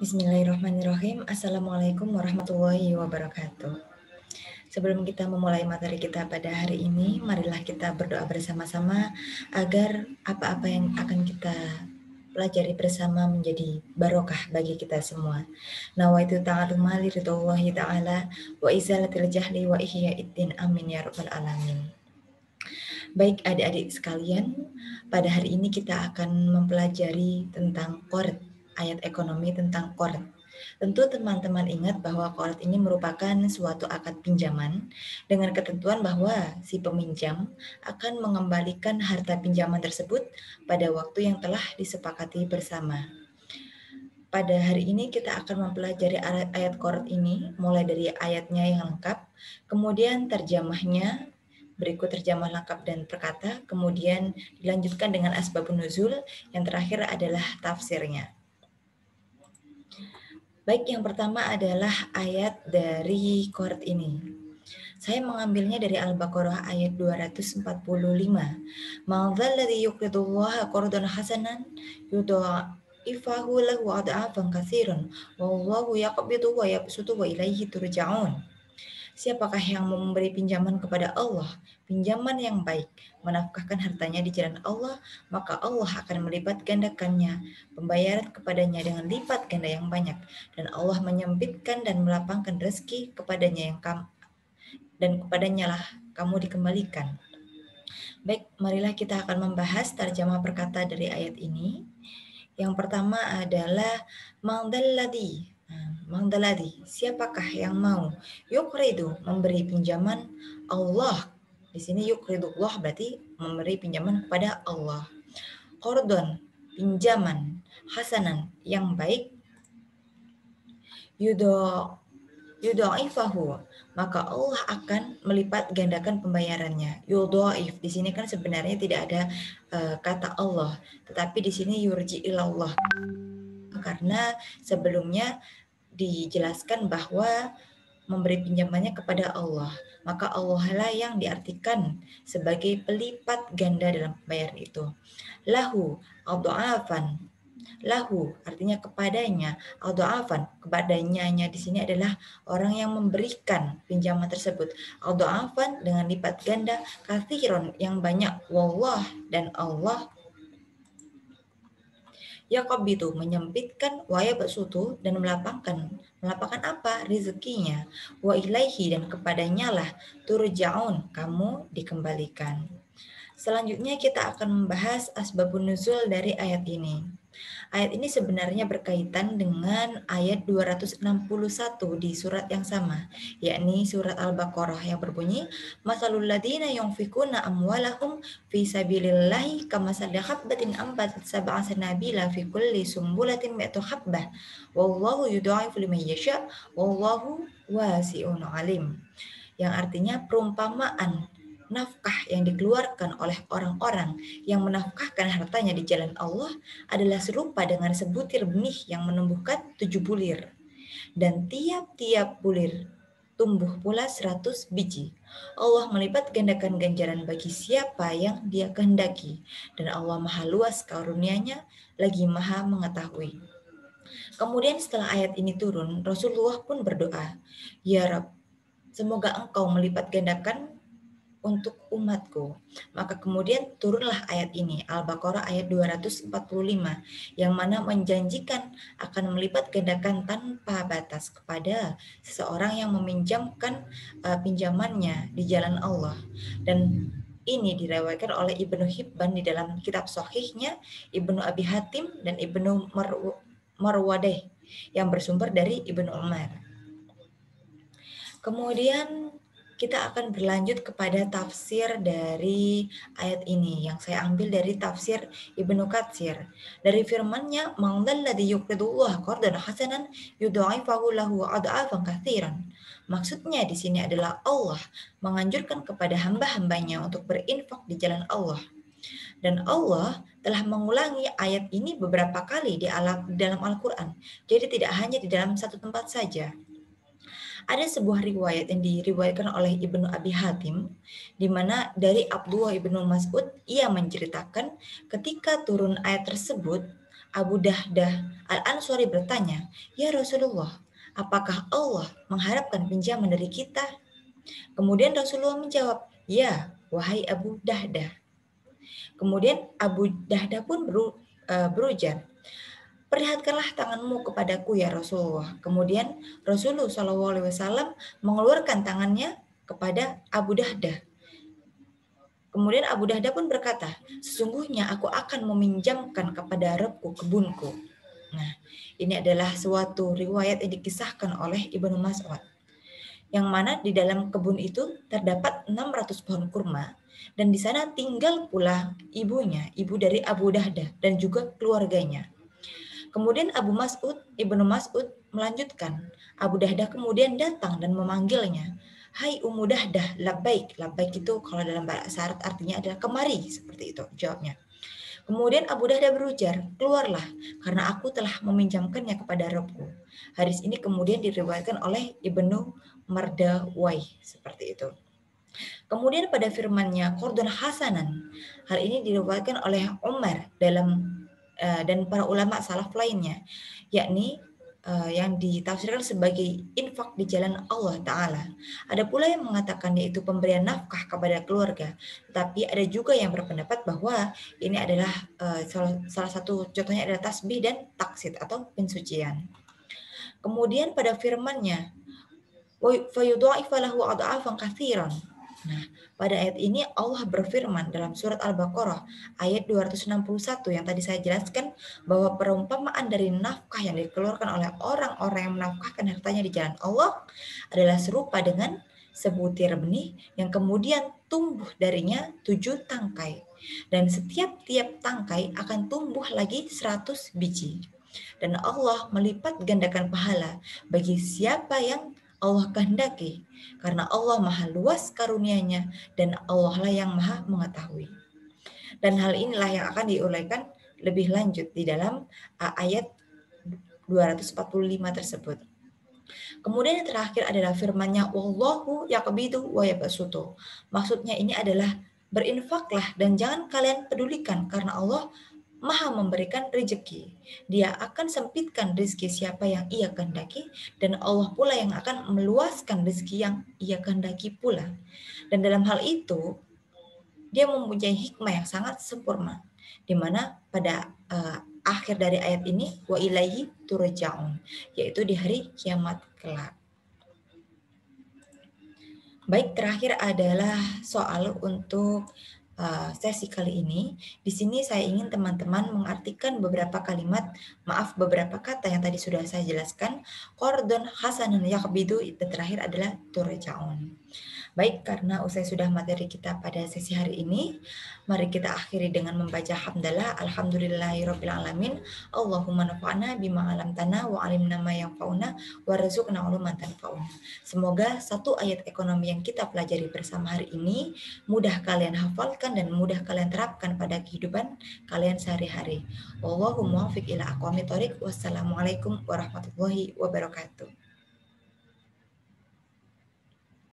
Bismillahirrahmanirrahim. Assalamualaikum warahmatullahi wabarakatuh. Sebelum kita memulai materi kita pada hari ini, marilah kita berdoa bersama-sama agar apa-apa yang akan kita pelajari bersama menjadi barokah bagi kita semua. Nawaitu ta'aluma liridhallahi ta'ala wa izalatil jahli wa ihyaiddin amin ya rabbal alamin. Baik adik-adik sekalian, pada hari ini kita akan mempelajari tentang qard, ayat ekonomi tentang qard. Tentu teman-teman ingat bahwa qard ini merupakan suatu akad pinjaman dengan ketentuan bahwa si peminjam akan mengembalikan harta pinjaman tersebut pada waktu yang telah disepakati bersama. Pada hari ini kita akan mempelajari ayat qard ini mulai dari ayatnya yang lengkap, kemudian terjemahnya, berikut terjemah lengkap dan perkata, kemudian dilanjutkan dengan asbabun nuzul, yang terakhir adalah tafsirnya. Baik, yang pertama adalah ayat dari qard ini. Saya mengambilnya dari Al-Baqarah ayat 245. Ma'dzal ladzi yuqridullaha qardan hasanan yudha'ifahu lahu ad'afan katsiran wallahu yaqbidu wa yabsutu wa ilaihi turja'un. Siapakah yang memberi pinjaman kepada Allah, pinjaman yang baik, menafkahkan hartanya di jalan Allah, maka Allah akan melipat gandakannya, pembayaran kepadanya dengan lipat ganda yang banyak, dan Allah menyempitkan dan melapangkan rezeki kepadanya dan kepadanya lah kamu dikembalikan. Baik, marilah kita akan membahas terjemah perkata dari ayat ini. Yang pertama adalah mangdalladzi. Mangdalladzi, siapakah yang mau yukridu, memberi pinjaman Allah. Di sini yukridullah berarti memberi pinjaman kepada Allah. Qardon, pinjaman, hasanan, yang baik. Yudha'ifahu, maka Allah akan melipat gandakan pembayarannya. Yudha'if, di sini kan sebenarnya tidak ada kata Allah, tetapi di sini yurji ilallah. Karena sebelumnya dijelaskan bahwa memberi pinjamannya kepada Allah, maka Allah lah yang diartikan sebagai pelipat ganda dalam pembayaran itu. Lahu adha'afan, lahu artinya kepadanya, adha'afan kepadanya di sini adalah orang yang memberikan pinjaman tersebut. Adha'afan dengan lipat ganda, katsiron yang banyak, wallah dan Allah yaqbidu menyempitkan, wa yabsutu dan melapangkan apa? Rezekinya. Wa ilaihi dan kepadanya lah turja'un, kamu dikembalikan. Selanjutnya kita akan membahas asbabun nuzul dari ayat ini. Ayat ini sebenarnya berkaitan dengan ayat 261 di surat yang sama, yakni surat Al-Baqarah yang berbunyi, Masalul ladina yunfikuna amwalahum fi sabilillahi kamasali habbatin ambatat sab'a sanabila fi kulli sumbulatin mi'atu habbah wallahu yudha'ifu liman yasha wallahu wasi'un alim. Yang artinya perumpamaan nafkah yang dikeluarkan oleh orang-orang yang menafkahkan hartanya di jalan Allah adalah serupa dengan sebutir benih yang menumbuhkan 7 bulir. Dan tiap-tiap bulir tumbuh pula 100 biji. Allah melipat gandakan ganjaran bagi siapa yang dia kehendaki. Dan Allah maha luas karunia-Nya, lagi maha mengetahui. Kemudian setelah ayat ini turun, Rasulullah pun berdoa, Ya Rabb, semoga Engkau melipat gandakan untuk umatku. Maka kemudian turunlah ayat ini, Al-Baqarah ayat 245, yang mana menjanjikan akan melipat gandakan tanpa batas kepada seseorang yang meminjamkan pinjamannya di jalan Allah. Dan ini diriwayatkan oleh Ibnu Hibban di dalam kitab Sahihnya, Ibnu Abi Hatim dan Ibnu Marwadeh yang bersumber dari Ibnu Umar. Kemudian kita akan berlanjut kepada tafsir dari ayat ini yang saya ambil dari tafsir Ibnu Katsir. Dari firman-Nya, "Mangdalladzi yuqridullaha qardan hasanan yudha'ifahu lahu ad'afan katsiran." Maksudnya di sini adalah Allah menganjurkan kepada hamba-hambanya untuk berinfak di jalan Allah. Dan Allah telah mengulangi ayat ini beberapa kali di dalam Al-Quran. Jadi tidak hanya di dalam satu tempat saja. Ada sebuah riwayat yang diriwayatkan oleh Ibnu Abi Hatim, di mana dari Abdullah Ibnu Mas'ud, ia menceritakan ketika turun ayat tersebut, Abu Dahdah Al-Ansari bertanya, "Ya Rasulullah, apakah Allah mengharapkan pinjaman dari kita?" Kemudian Rasulullah menjawab, "Ya, wahai Abu Dahdah." Kemudian Abu Dahdah pun berujar, "Perlihatkanlah tanganmu kepadaku ya Rasulullah." Kemudian Rasulullah SAW mengeluarkan tangannya kepada Abu Dahdah. Kemudian Abu Dahdah pun berkata, "Sesungguhnya aku akan meminjamkan kepada Rabbku kebunku." Nah, ini adalah suatu riwayat yang dikisahkan oleh Ibnu Mas'ud, yang mana di dalam kebun itu terdapat 600 pohon kurma, dan di sana tinggal pula ibunya, ibu dari Abu Dahdah, dan juga keluarganya. Kemudian Ibnu Mas'ud melanjutkan. Abu Dahdah kemudian datang dan memanggilnya. "Hai Ummu Dahdah, labbaik." Labbaik itu kalau dalam bahasa Arab artinya adalah kemari, seperti itu jawabnya. Kemudian Abu Dahdah berujar, "Keluarlah, karena aku telah meminjamkannya kepada Rabbku." Hadis ini kemudian diriwayatkan oleh Ibnu Mardawai, seperti itu. Kemudian pada firman-Nya, "Qardun hasanan." Hal ini diriwayatkan oleh Umar dan para ulama salaf lainnya, yakni yang ditafsirkan sebagai infak di jalan Allah Ta'ala. Ada pula yang mengatakan yaitu pemberian nafkah kepada keluarga, tapi ada juga yang berpendapat bahwa ini adalah salah satu contohnya adalah tasbih dan taksid atau pensucian. Kemudian pada firman-Nya, "Fayudha'ifa lahu adha'afan katsiran." Nah, pada ayat ini Allah berfirman dalam surat Al-Baqarah ayat 261 yang tadi saya jelaskan, bahwa perumpamaan dari nafkah yang dikeluarkan oleh orang-orang yang menafkahkan hartanya di jalan Allah adalah serupa dengan sebutir benih yang kemudian tumbuh darinya 7 tangkai. Dan setiap-tiap tangkai akan tumbuh lagi 100 biji. Dan Allah melipat gandakan pahala bagi siapa yang Allah kehendaki, karena Allah maha luas karunia-Nya dan Allah lah yang maha mengetahui. Dan hal inilah yang akan diuraikan lebih lanjut di dalam ayat 245 tersebut. Kemudian yang terakhir adalah firman-Nya, "Wallahu yaqbidu wa yabsutu." Maksudnya ini adalah berinfaklah dan jangan kalian pedulikan, karena Allah Maha memberikan rezeki. Dia akan sempitkan rezeki siapa yang Ia kehendaki, dan Allah pula yang akan meluaskan rezeki yang Ia kehendaki pula. Dan dalam hal itu, Dia mempunyai hikmah yang sangat sempurna, di mana pada akhir dari ayat ini, wa ilaihi turja'un, yaitu di hari kiamat kelak. Baik, terakhir adalah soal untuk sesi kali ini. Di sini saya ingin teman-teman mengartikan beberapa beberapa kata yang tadi sudah saya jelaskan. Qardun hasanun yaqbidu, dan terakhir adalah turja'un. Baik, karena usai sudah materi kita pada sesi hari ini, mari kita akhiri dengan membaca hamdalah. Alhamdulillahirabbil alamin. Allahumma nafa'na bima 'allamtana wa 'allimna ma yanfa'una warzuqna 'ilman tanfa'una. Semoga satu ayat ekonomi yang kita pelajari bersama hari ini mudah kalian hafalkan dan mudah kalian terapkan pada kehidupan kalian sehari-hari. Wallahu muwaffiq ila aqwamit thoriq. Wassalamualaikum warahmatullahi wabarakatuh.